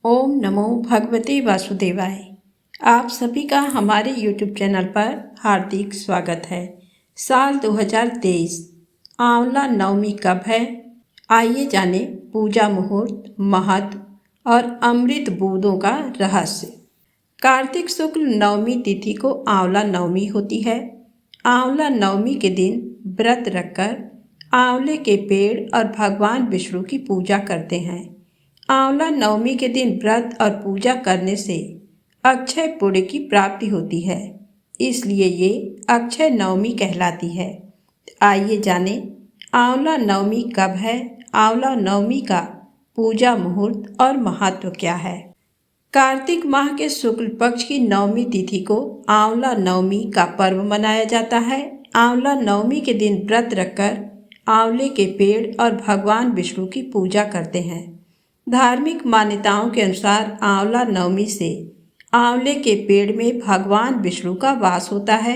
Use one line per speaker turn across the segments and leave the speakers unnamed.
ओम नमो भगवते वासुदेवाय। आप सभी का हमारे YouTube चैनल पर हार्दिक स्वागत है। साल 2023 आंवला नवमी कब है? आइए जाने पूजा मुहूर्त, महत्व और अमृत बूंदों का रहस्य। कार्तिक शुक्ल नवमी तिथि को आंवला नवमी होती है। आंवला नवमी के दिन व्रत रखकर आंवले के पेड़ और भगवान विष्णु की पूजा करते हैं। आंवला नवमी के दिन व्रत और पूजा करने से अक्षय पुण्य की प्राप्ति होती है, इसलिए ये अक्षय नवमी कहलाती है। आइए जाने आंवला नवमी कब है, आंवला नवमी का पूजा मुहूर्त और महत्व क्या है। कार्तिक माह के शुक्ल पक्ष की नवमी तिथि को आंवला नवमी का पर्व मनाया जाता है। आंवला नवमी के दिन व्रत रखकर आंवले के पेड़ और भगवान विष्णु की पूजा करते हैं। धार्मिक मान्यताओं के अनुसार आंवला नवमी से आंवले के पेड़ में भगवान विष्णु का वास होता है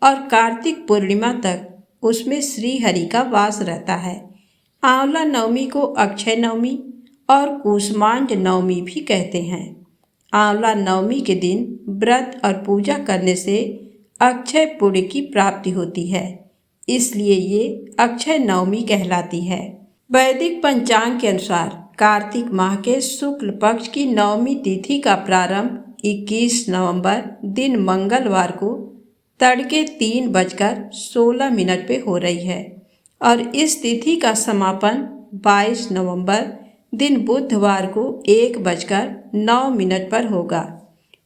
और कार्तिक पूर्णिमा तक उसमें श्री हरि का वास रहता है। आंवला नवमी को अक्षय नवमी और कूष्मांड नवमी भी कहते हैं। आंवला नवमी के दिन व्रत और पूजा करने से अक्षय पुण्य की प्राप्ति होती है, इसलिए ये अक्षय नवमी कहलाती है। वैदिक पंचांग के अनुसार कार्तिक माह के शुक्ल पक्ष की नवमी तिथि का प्रारंभ 21 नवंबर दिन मंगलवार को तड़के 3:16 पे हो रही है और इस तिथि का समापन 22 नवंबर दिन बुधवार को 1:09 पर होगा।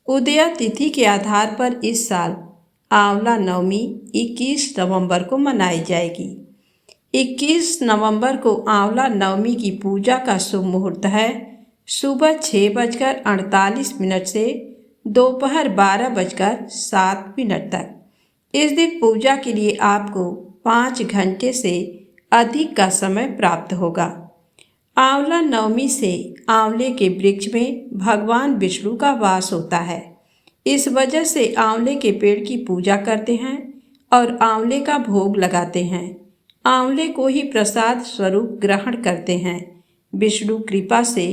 उदया तिथि के आधार पर इस साल आंवला नवमी 21 नवंबर को मनाई जाएगी। 21 नवंबर को आंवला नवमी की पूजा का शुभ मुहूर्त है सुबह 6:48 से दोपहर 12:07 तक। इस दिन पूजा के लिए आपको 5 घंटे से अधिक का समय प्राप्त होगा। आंवला नवमी से आंवले के वृक्ष में भगवान विष्णु का वास होता है। इस वजह से आंवले के पेड़ की पूजा करते हैं और आंवले का भोग लगाते हैं। आंवले को ही प्रसाद स्वरूप ग्रहण करते हैं। विष्णु कृपा से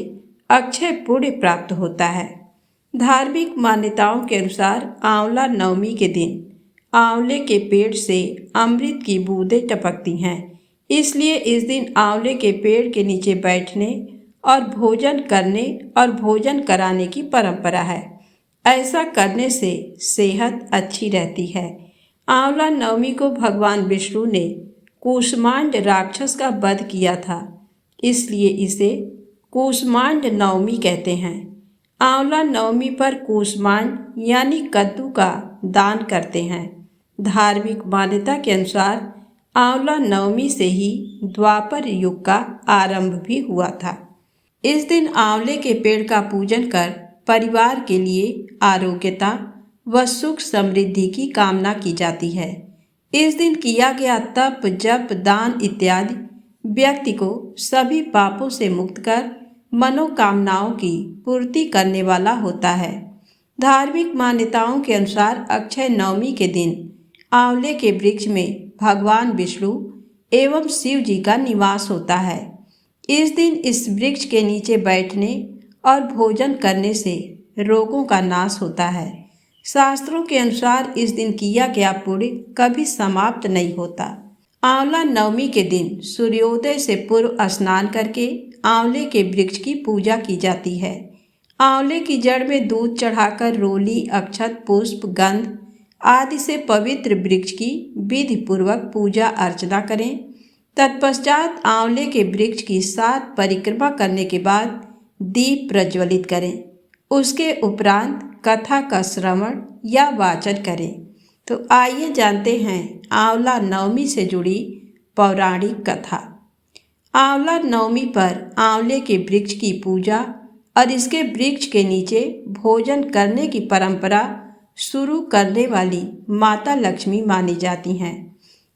अक्षय पुण्य प्राप्त होता है। धार्मिक मान्यताओं के अनुसार आंवला नवमी के दिन आंवले के पेड़ से अमृत की बूंदें टपकती हैं, इसलिए इस दिन आंवले के पेड़ के नीचे बैठने और भोजन करने और भोजन कराने की परंपरा है। ऐसा करने से सेहत अच्छी रहती है। आंवला नवमी को भगवान विष्णु ने कूष्मांड राक्षस का वध किया था, इसलिए इसे कूष्मांड नवमी कहते हैं। आंवला नवमी पर कूष्मांड यानी कद्दू का दान करते हैं। धार्मिक मान्यता के अनुसार आंवला नवमी से ही द्वापर युग का आरंभ भी हुआ था। इस दिन आंवले के पेड़ का पूजन कर परिवार के लिए आरोग्यता व सुख समृद्धि की कामना की जाती है। इस दिन किया गया तप, जप, दान इत्यादि व्यक्ति को सभी पापों से मुक्त कर मनोकामनाओं की पूर्ति करने वाला होता है। धार्मिक मान्यताओं के अनुसार अक्षय नवमी के दिन आंवले के वृक्ष में भगवान विष्णु एवं शिव जी का निवास होता है। इस दिन इस वृक्ष के नीचे बैठने और भोजन करने से रोगों का नाश होता है। शास्त्रों के अनुसार इस दिन किया गया पुण्य कभी समाप्त नहीं होता। आंवला नवमी के दिन सूर्योदय से पूर्व स्नान करके आंवले के वृक्ष की पूजा की जाती है। आंवले की जड़ में दूध चढ़ाकर रोली, अक्षत, पुष्प, गंध आदि से पवित्र वृक्ष की विधि पूर्वक पूजा अर्चना करें। तत्पश्चात आंवले के वृक्ष की 7 परिक्रमा करने के बाद दीप प्रज्वलित करें। उसके उपरांत कथा का श्रवण या वाचन करें। तो आइए जानते हैं आंवला नवमी से जुड़ी पौराणिक कथा। आंवला नवमी पर आंवले के वृक्ष की पूजा और इसके वृक्ष के नीचे भोजन करने की परंपरा शुरू करने वाली माता लक्ष्मी मानी जाती हैं।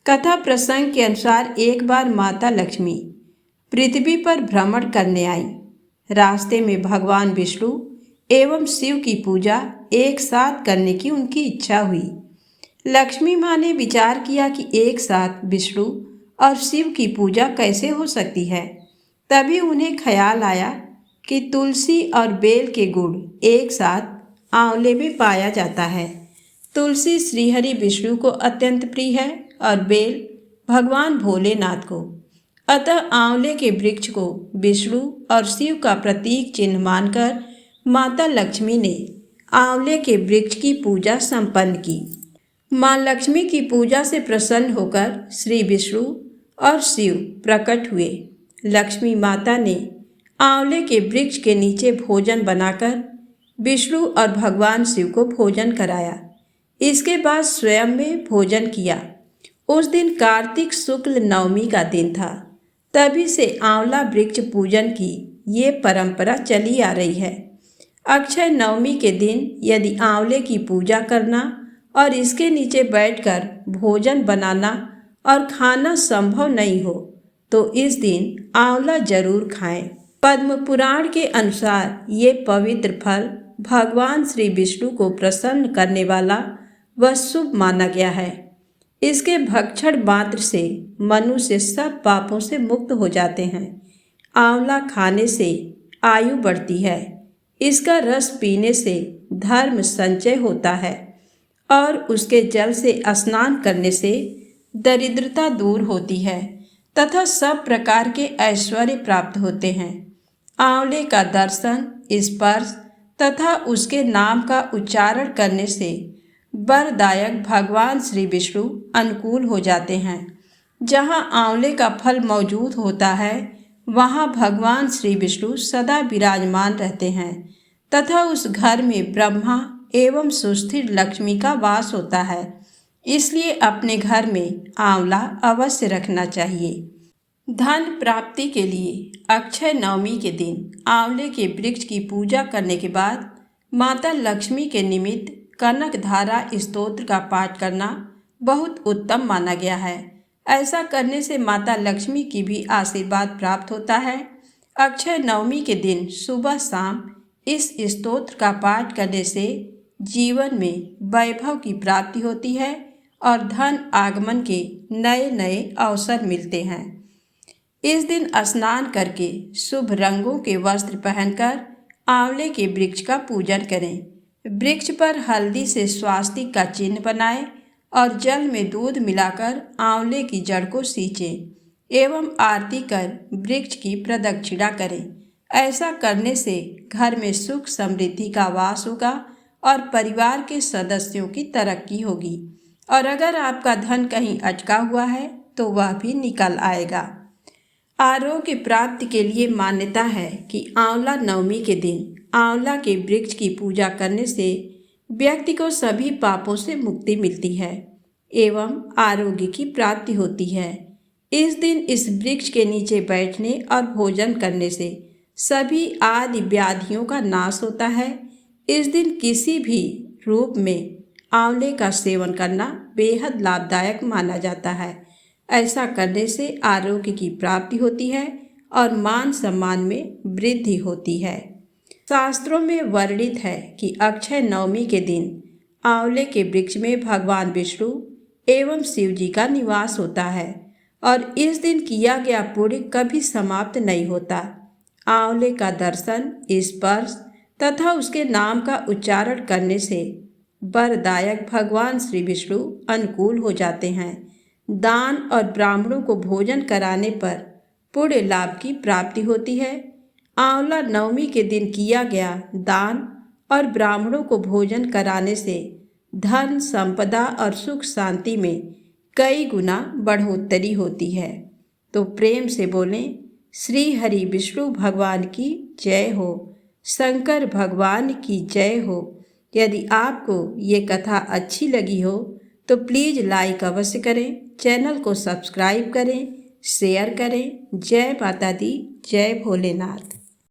कथा प्रसंग के अनुसार एक बार माता लक्ष्मी पृथ्वी पर भ्रमण करने आई। रास्ते में भगवान विष्णु एवं शिव की पूजा एक साथ करने की उनकी इच्छा हुई। लक्ष्मी माँ ने विचार किया कि एक साथ विष्णु और शिव की पूजा कैसे हो सकती है। तभी उन्हें ख्याल आया कि तुलसी और बेल के गुण एक साथ आंवले में पाया जाता है। तुलसी श्रीहरि विष्णु को अत्यंत प्रिय है और बेल भगवान भोलेनाथ को। अतः आंवले के वृक्ष को विष्णु और शिव का प्रतीक चिन्ह मानकर माता लक्ष्मी ने आंवले के वृक्ष की पूजा संपन्न की। माँ लक्ष्मी की पूजा से प्रसन्न होकर श्री विष्णु और शिव प्रकट हुए। लक्ष्मी माता ने आंवले के वृक्ष के नीचे भोजन बनाकर विष्णु और भगवान शिव को भोजन कराया। इसके बाद स्वयं में भोजन किया। उस दिन कार्तिक शुक्ल नवमी का दिन था। तभी से आंवला वृक्ष पूजन की ये परंपरा चली आ रही है। अक्षय नवमी के दिन यदि आंवले की पूजा करना और इसके नीचे बैठकर भोजन बनाना और खाना संभव नहीं हो तो इस दिन आंवला जरूर खाएं। पद्म पुराण के अनुसार ये पवित्र फल भगवान श्री विष्णु को प्रसन्न करने वाला व शुभ माना गया है। इसके भक्षण मात्र से मनुष्य सब पापों से मुक्त हो जाते हैं। आंवला खाने से आयु बढ़ती है। इसका रस पीने से धर्म संचय होता है और उसके जल से स्नान करने से दरिद्रता दूर होती है तथा सब प्रकार के ऐश्वर्य प्राप्त होते हैं। आंवले का दर्शन, स्पर्श तथा उसके नाम का उच्चारण करने से वरदायक भगवान श्री विष्णु अनुकूल हो जाते हैं। जहाँ आंवले का फल मौजूद होता है वहाँ भगवान श्री विष्णु सदा विराजमान रहते हैं तथा उस घर में ब्रह्मा एवं सुस्थिर लक्ष्मी का वास होता है। इसलिए अपने घर में आंवला अवश्य रखना चाहिए। धन प्राप्ति के लिए अक्षय नवमी के दिन आंवले के वृक्ष की पूजा करने के बाद माता लक्ष्मी के निमित्त कनक धारा स्तोत्र का पाठ करना बहुत उत्तम माना गया है। ऐसा करने से माता लक्ष्मी की भी आशीर्वाद प्राप्त होता है। अक्षय नवमी के दिन सुबह शाम इस स्तोत्र का पाठ करने से जीवन में वैभव की प्राप्ति होती है और धन आगमन के नए नए अवसर मिलते हैं। इस दिन स्नान करके शुभ रंगों के वस्त्र पहनकर आंवले के वृक्ष का पूजन करें। वृक्ष पर हल्दी से स्वास्तिक का चिन्ह बनाएं और जल में दूध मिलाकर आंवले की जड़ को सींचें एवं आरती कर वृक्ष की प्रदक्षिणा करें। ऐसा करने से घर में सुख समृद्धि का वास होगा और परिवार के सदस्यों की तरक्की होगी और अगर आपका धन कहीं अटका हुआ है तो वह भी निकल आएगा। आरोग्य प्राप्ति के लिए मान्यता है कि आंवला नवमी के दिन आंवला के वृक्ष की पूजा करने से व्यक्ति को सभी पापों से मुक्ति मिलती है एवं आरोग्य की प्राप्ति होती है। इस दिन इस वृक्ष के नीचे बैठने और भोजन करने से सभी आदि व्याधियों का नाश होता है। इस दिन किसी भी रूप में आंवले का सेवन करना बेहद लाभदायक माना जाता है। ऐसा करने से आरोग्य की प्राप्ति होती है और मान सम्मान में वृद्धि होती है। शास्त्रों में वर्णित है कि अक्षय नवमी के दिन आंवले के वृक्ष में भगवान विष्णु एवं शिव जी का निवास होता है और इस दिन किया गया पुण्य कभी समाप्त नहीं होता। आंवले का दर्शन, स्पर्श तथा उसके नाम का उच्चारण करने से वरदायक भगवान श्री विष्णु अनुकूल हो जाते हैं। दान और ब्राह्मणों को भोजन कराने पर पुण्य लाभ की प्राप्ति होती है। आंवला नवमी के दिन किया गया दान और ब्राह्मणों को भोजन कराने से धन, संपदा और सुख शांति में कई गुना बढ़ोतरी होती है। तो प्रेम से बोलें, श्री हरि विष्णु भगवान की जय हो, शंकर भगवान की जय हो। यदि आपको ये कथा अच्छी लगी हो तो प्लीज़ लाइक अवश्य करें, चैनल को सब्सक्राइब करें, शेयर करें। जय माता दी, जय भोलेनाथ।